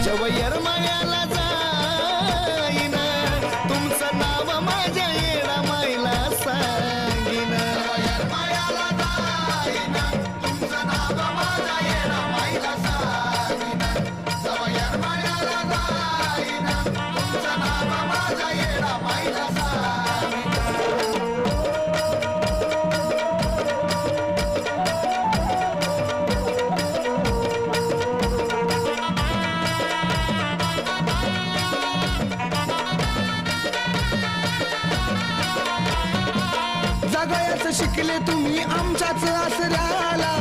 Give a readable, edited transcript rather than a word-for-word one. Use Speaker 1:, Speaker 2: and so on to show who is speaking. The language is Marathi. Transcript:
Speaker 1: शवयर मायाला जाईन तुमचं नाव माझ्या येडा माईला सांगीन शवयर मायाला जाईन तुमचं नाव माझ्या येडा माईला सांगीन शवयर मायाला जाईन तुमचं नाव माझ्या येडा माईला सांगीन जगायचं शिकले तुम्ही आमच्याच आसऱ्याला